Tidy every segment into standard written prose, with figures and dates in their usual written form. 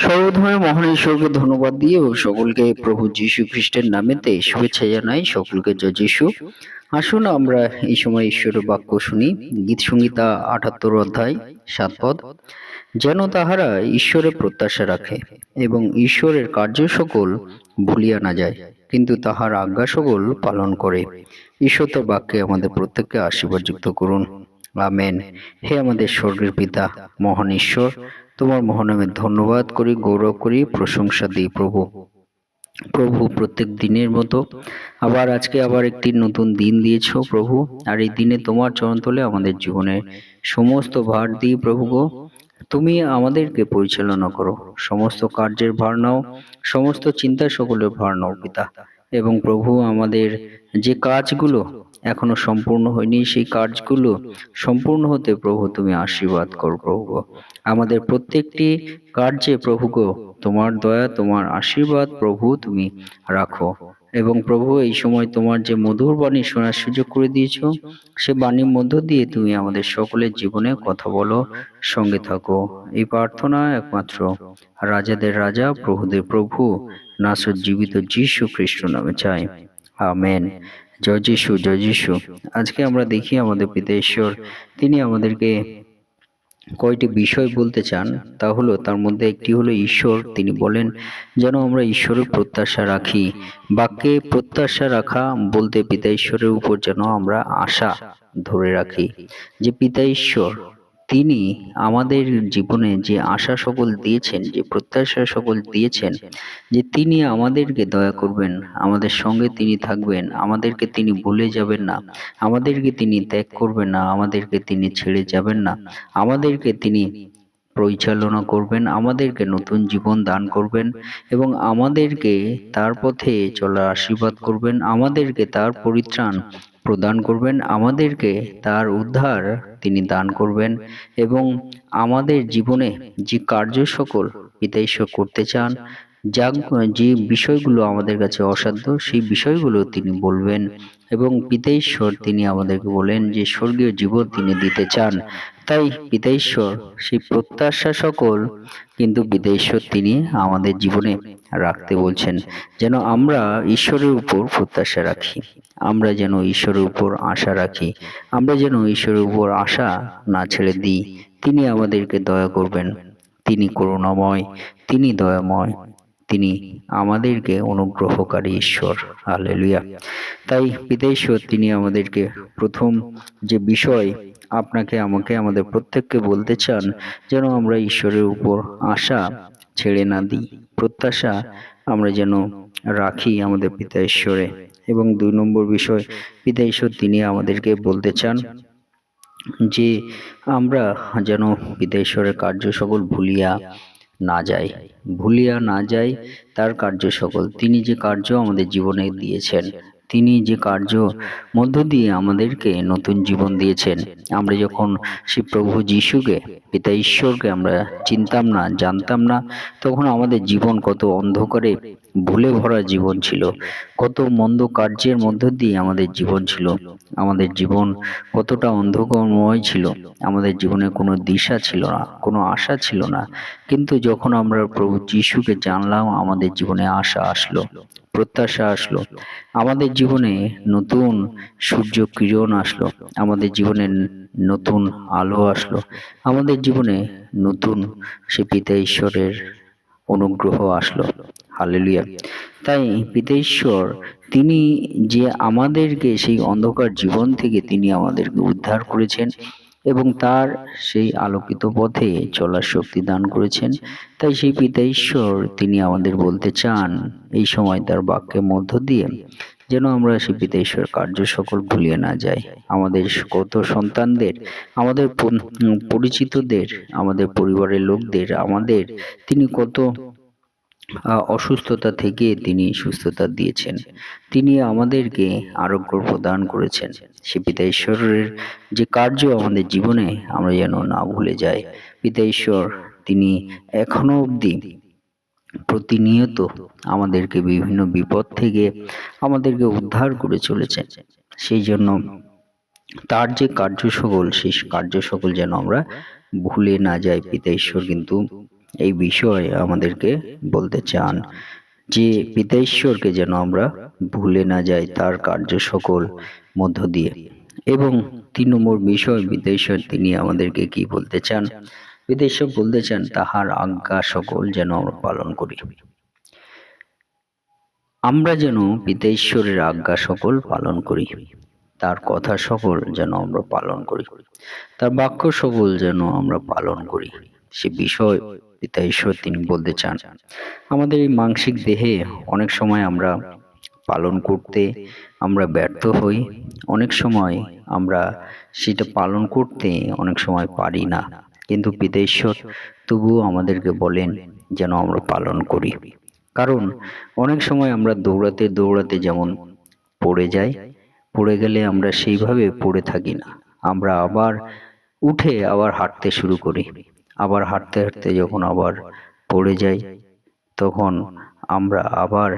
সর্বধর্মের মহান ঈশ্বরকে ধন্যবাদ দিয়ে এবং সকলকে প্রভু যীশু খ্রিস্টের নামেতে শুভেচ্ছা জানাই। সকলকে জয় যীশু। আসুন আমরা এই সময় ঈশ্বরের বাক্য শুনি। গীত সংহিতা ৭৮ অধ্যায় ৭ পদ। যেন তাহারা ঈশ্বরের প্রত্যাশা রাখে এবং ঈশ্বরের কার্য সকল ভুলিয়া না যায়, কিন্তু তাহার আজ্ঞা সকল পালন করে। ঈশ্বর তার বাক্যে আমাদের প্রত্যেককে আশীর্বাদ যুক্ত করুন। আমেন। হে আমাদের স্বর্গের পিতা, মহান ঈশ্বর, তোমার মহানামে ধন্যবাদ করি, গৌরব করি, প্রশংসা দিই প্রভু। প্রভু, প্রত্যেক দিনের মতো আজকে একটি নতুন দিন দিয়েছ প্রভু। আর এই দিনে তোমার চরণতলে আমাদের জীবনের সমস্ত ভার দিই প্রভু গো। তুমি আমাদেরকে পরিচালনা করো, সমস্ত কার্যের ভার নাও, সমস্ত চিন্তা সকলের ভার নাও পিতা। এবং প্রভু, আমাদের যে কাজগুলো এখনো সম্পূর্ণ হয়নি, সেই কাজগুলো সম্পূর্ণ হতে প্রভু তুমি আশীর্বাদ করো প্রভু গো। আমাদের প্রত্যেকটি কার্যে প্রভু গো তোমার দয়া, তোমার আশীর্বাদ প্রভু তুমি রাখো। এবং প্রভু, এই সময় তোমার যে মধুর বাণী শোনার সুযোগ করে দিয়েছ, সে বাণীর মধ্য দিয়ে তুমি আমাদের সকলের জীবনে কথা বলো, সঙ্গে থাকো। এই প্রার্থনা একমাত্র রাজাদের রাজা, প্রভুদের প্রভু, নাসর জীবিত যীশু খ্রিস্ট নামে চাই। আমেন। জয় যীশু, জয় যীশু। আজকে আমরা দেখি আমাদের পিতা ঈশ্বর তিনি আমাদেরকে কয়টি বিষয় বলতে চান। তা হলো, তার মধ্যে একটি হলো ঈশ্বর তিনি বলেন যেন আমরা ঈশ্বরের প্রত্যাশা রাখি। বাক্যে প্রত্যাশা রাখা বলতে পিতা ঈশ্বরের উপর যেন আমরা আশা ধরে রাখি, যে পিতা ঈশ্বর তিনি আমাদের জীবনে যে আশা সকল দিয়েছেন, যে প্রত্যাশা সকল দিয়েছেন, যে তিনি আমাদেরকে দয়া করবেন, আমাদের সঙ্গে তিনি থাকবেন, আমাদেরকে তিনি ভুলে যাবেন না, আমাদেরকে তিনি ত্যাগ করবেন না, আমাদেরকে তিনি ছেড়ে যাবেন না, আমাদেরকে তিনি পরিচালনা করবেন, আমাদেরকে নতুন জীবন দান করবেন এবং আমাদেরকে তার পথে চলার আশীর্বাদ করবেন, আমাদেরকে তার পরিত্রাণ প্রদান করবেন, আমাদেরকে তার উদ্ধার তিনি দান করবেন এবং আমাদের জীবনে যে কার্য সকল পিতা ঈশ্বর করতে চান, যে বিষয়গুলো আমাদের কাছে অসাধ্য, সেই বিষয়গুলো তিনি বলবেন। এবং পিতা ঈশ্বর তিনি আমাদেরকে বলেন যে স্বর্গীয় জীবন তিনি দিতে চান। তাই পিতা ঈশ্বর সেই প্রত্যাশা সকল কিন্তু পিতা ঈশ্বর তিনি আমাদের জীবনে রাখতে বলছেন, যেন আমরা ঈশ্বরের উপর প্রত্যাশা রাখি, আমরা যেন ঈশ্বরের উপর আশা রাখি, আমরা যেন ঈশ্বরের উপর আশা না ছেড়ে দিই। তিনি আমাদেরকে দয়া করবেন, তিনি করুণাময়, তিনি দয়াময়, তিনি আমাদেরকে অনুগ্রহকারী ঈশ্বর। হালেলুয়া। তাই পিতা ঈশ্বর তিনি আমাদেরকে প্রথম যে বিষয় আপনাকে আমাকে আমাদের প্রত্যেককে বলতে চান, যেন আমরা ঈশ্বরের উপর আশা ছেড়ে না দিই, প্রত্যাশা আমরা যেন রাখি আমাদের পিতা ঈশ্বরে। এবং ২ নম্বর বিষয়, পিতা ঈশ্বর তিনি আমাদেরকে বলতে চান যে আমরা যেন পিতা ঈশ্বরের কার্য সকল ভুলিয়া না যাই, তার কার্য সকল, তিনি যে কার্য আমাদের জীবনে দিয়েছেন, তিনি যে কার্য মধ্য দিয়ে আমাদেরকে নতুন জীবন দিয়েছেন। আমরা যখন শ্রী প্রভু যীশুকে, পিতা ঈশ্বরকে আমরা চিনতাম না, জানতাম না, তখন আমাদের জীবন কত অন্ধকারে ভুলে ভরা জীবন ছিল, কত মন্দ কার্যের মধ্য দিয়ে আমাদের জীবন ছিল, আমাদের জীবন কতটা অন্ধকারময় ছিল, আমাদের জীবনে কোনো দিশা ছিল না, কোনো আশা ছিল না। কিন্তু যখন আমরা প্রভু যীশুকে জানলাম, আমাদের জীবনে আশা আসলো, প্রত্যাশা আসলো, আমাদের জীবনে নতুন সূর্য কিরণ আসলো, আমাদের জীবনে নতুন আলো আসলো, আমাদের জীবনে নতুন সে পিতা ঈশ্বরের অনুগ্রহ আসলো। হালেলুয়া। তাই পিতা ঈশ্বর তিনি যে আমাদেরকে সেই অন্ধকার জীবন থেকে তিনি আমাদেরকে উদ্ধার করেছেন এবং তার সেই আলোকিত পথে চলার শক্তি দান করেছেন। তাই সেই পিতা ঈশ্বর তিনি আমাদের বলতে চান এই সময় তার বাক্যের মধ্য দিয়ে, যেন আমরা সেই পিতা ঈশ্বরের কার্য সকল ভুলিয়ে না যাই। আমাদের কত সন্তানদের, আমাদের পরিচিতদের, আমাদের পরিবারের লোকদের আমাদের তিনি কত অসুস্থতা থেকে তিনি সুস্থতা দিয়েছেন, তিনি আমাদেরকে আরোগ্য প্রদান করেছেন। সে পিতা ঈশ্বরের যে কার্য আমাদের জীবনে আমরা যেন না ভুলে যাই। পিতা ঈশ্বর তিনি এখনো অবধি প্রতিনিয়ত আমাদেরকে বিভিন্ন বিপদ থেকে আমাদেরকে উদ্ধার করে চলেছেন। সেই জন্য তার যে কার্য সকল, সেই কার্য সকল যেন আমরা ভুলে না যাই। পিতা ঈশ্বর কিন্তু এই বিষয়ে আমাদেরকে বলতে চান যে পিতা ঈশ্বরকে যেন আমরা ভুলে না যাই তার কার্য সকল মধ্য দিয়ে। এবং 3 নম্বর বিষয়, পিতা ঈশ্বর তিনি আমাদেরকে কি বলতে চান? পিতা ঈশ্বর বলতে চান তাহার আজ্ঞা সকল যেন আমরা পালন করি। আমরা যেন পিতা ঈশ্বরের আজ্ঞা সকল পালন করি, তার কথা সকল যেন আমরা পালন করি, তার বাক্য সকল যেন আমরা পালন করি। সে বিষয় পিতা ঈশ্বর তিনি বলতে চান। আমাদের এই মানসিক দেহে অনেক সময় আমরা পালন করতে আমরা ব্যর্থ হই, অনেক সময় আমরা সেটা পালন করতে অনেক সময় পারি না, কিন্তু পিতা ঈশ্বর তবুও আমাদেরকে বলেন যেন আমরা পালন করি। কারণ অনেক সময় আমরা দৌড়াতে দৌড়াতে যেমন পড়ে যাই, পড়ে গেলে আমরা সেইভাবে পড়ে থাকি না, আমরা আবার উঠে আবার হাঁটতে শুরু করি। আবার হাঁটতে হাঁটতে যখন আবার পড়ে যাই, তখন আমরা আবার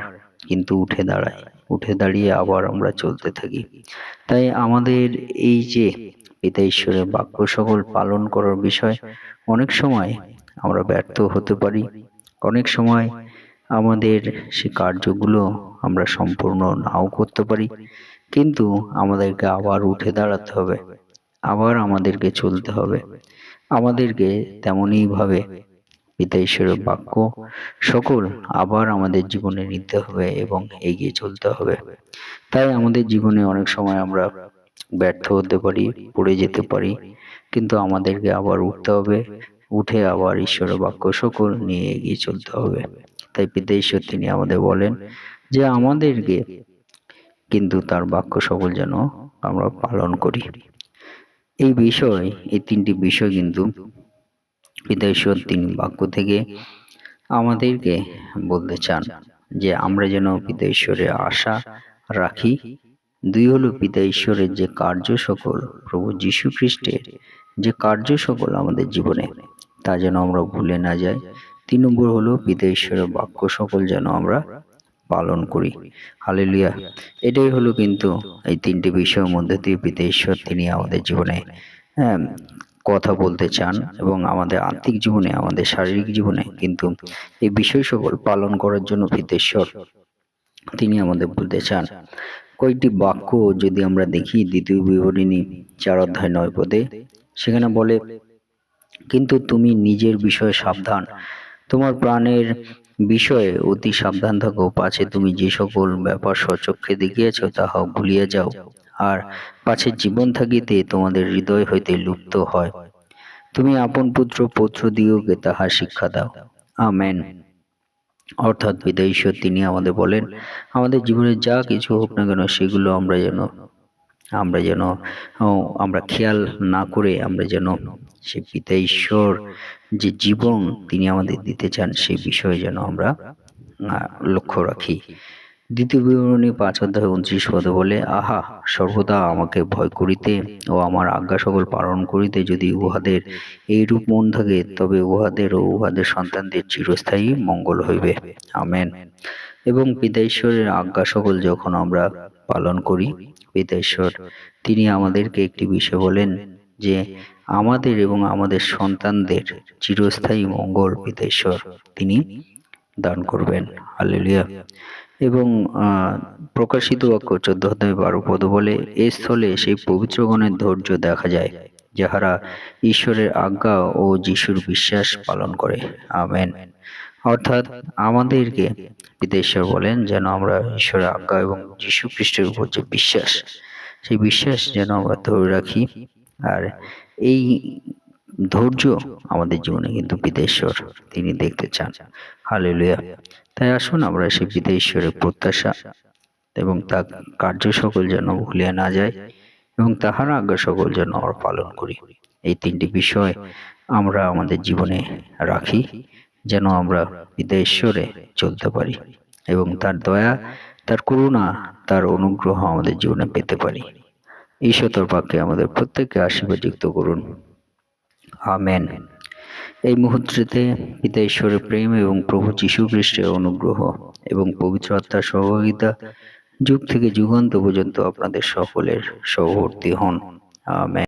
কিন্তু উঠে দাঁড়াই, উঠে দাঁড়িয়ে আবার আমরা চলতে থাকি। তাই আমাদের এই যে পিতা ঈশ্বরের বাক্য সকল পালন করার বিষয় অনেক সময় আমরা ব্যর্থ হতে পারি, অনেক সময় আমাদের সে কার্যগুলো আমরা সম্পূর্ণ নাও করতে পারি, কিন্তু আমাদেরকে আবার উঠে দাঁড়াতে হবে, আবার আমাদেরকে চলতে হবে, আমাদেরকে তেমনই ভাবে পিতা ঈশ্বরের বাক্য সকল আবার আমাদের জীবনে নিতে হবে এবং এগিয়ে চলতে হবে। তাই আমাদের জীবনে অনেক সময় আমরা ব্যর্থ হতে পারি, পড়ে যেতে পারি, কিন্তু আমাদেরকে আবার উঠতে হবে, উঠে আবার ঈশ্বরের বাক্য সকল নিয়ে এগিয়ে চলতে হবে। তাই পিতা ঈশ্বর তিনি আমাদের বলেন যে আমাদেরকে কিন্তু তার বাক্য সকল যেন আমরা পালন করি। এই বিষয়, এই 3টি বিষয় কিন্তু পিতা ঈশ্বর তিনি বাক্য থেকে আমাদেরকে বলতে চান যে আমরা যেন পিতা ঈশ্বরের আশা রাখি। 2 হলো পিতা ঈশ্বরের যে কার্য সকল, প্রভু যীশু খ্রিস্টের যে কার্য সকল আমাদের জীবনে, তা যেন আমরা ভুলে না যাই। 3 নম্বর হলো পিতা ঈশ্বরের বাক্য সকল যেন আমরা পালন করি। হালেলুয়া। এটাই হলো কিন্তু এই 3টি বিষয়ের মধ্যে দিয়ে পিতা ঈশ্বর তিনি আমাদের জীবনে কথা বলতে চান, এবং আমাদের আত্মিক জীবনে, আমাদের শারীরিক জীবনে কিন্তু এই বিষয় সকল পালন করার জন্য পিতা ঈশ্বর তিনি আমাদের বলতে চান। কয়েকটি বাক্য যদি আমরা দেখি, 2 বিবরণী 4 অধ্যায় 9 পদে সেখানে বলে, কিন্তু তুমি নিজের বিষয়ে সাবধান, তোমার প্রাণের বিষয়ে অতি সাবধান থাকো, পাছে তুমি যে সকল ব্যাপার স্বচক্ষে দেখিয়াছ তাহা ভুলিয়া যাও, আর পাছে জীবন থাকিতে তোমাদের হৃদয় হইতে লুপ্ত হয়। তুমি আপন পুত্র পৌত্রদিগকে তাহা শিক্ষা দাও। আমেন। অর্থাৎ পিতা ঈশ্বর তিনি আমাদের বলেন আমাদের জীবনে যা কিছু হোক না কেন সেগুলো আমরা যেন আমরা খেয়াল না করে আমরা যেন সে পিতা ঈশ্বর যে জীবন তিনি আমাদের দিতে চান সেই বিষয়ে যেন আমরা লক্ষ্য রাখি। 2 বিবরণী 5 অধ্যায় 29 পদে বলে, আহা, সর্বদা আমাকে ভয় করিতে ও আমার আজ্ঞা সকল পালন করিতে যদি উহাদের এইরূপ মন থাকে, তবে উহাদের ও উহাদের সন্তানদের চিরস্থায়ী মঙ্গল হইবে। আমেন। এবং পিতা ঈশ্বরের আজ্ঞা সকল যখন আমরা পালন করি, পিতা ঈশ্বর তিনি আমাদেরকে একটি বিষয় বলেন যে আমাদের এবং আমাদের সন্তানদের চিরস্থায়ী মঙ্গল পিতা ঈশ্বর তিনি দান করবেন। হালেলুয়া। এবং প্রকাশিত বাক্য 14 অধ্যায় 12 পদ বলে, এই স্থলে সেই পবিত্রগণের ধৈর্য দেখা যায় যাহারা ঈশ্বরের আজ্ঞা ও যিশুর বিশ্বাস পালন করে। আমেন। অর্থাৎ আমাদেরকে পিতা ঈশ্বর বলেন যেন আমরা ঈশ্বরের আজ্ঞা এবং যীশু খ্রিস্টের উপর যে বিশ্বাস, সেই বিশ্বাস যেন আমরা ধরে রাখি। আর এই ধৈর্য আমাদের জীবনে কিন্তু পিতা ঈশ্বর তিনি দেখতে চান। হালেলুয়া। তাই আসুন আমরা সেই পিতা ঈশ্বরের প্রত্যাশা এবং তার কার্য সকল যেন ভুলিয়া না যায় এবং তাহার আজ্ঞা সকল যেন আমরা পালন করি। এই 3টি বিষয় আমরা আমাদের জীবনে রাখি যেন আমরা পিতা ঈশ্বরে চলতে পারি এবং তার দয়া, তার করুণা, তার অনুগ্রহ আমাদের জীবনে পেতে পারি। ঈশ্বর তার বাক্যে আমাদের প্রত্যেককে আশীর্বাদ যুক্ত করুন। আমেন। এই মুহূর্তে পিতা ঈশ্বরের প্রেম এবং প্রভু যীশু খ্রিস্টের অনুগ্রহ এবং পবিত্র আত্মার সহযোগিতা যুগ থেকে যুগান্ত পর্যন্ত আপনাদের সকলের সহবর্তী হন। আমেন।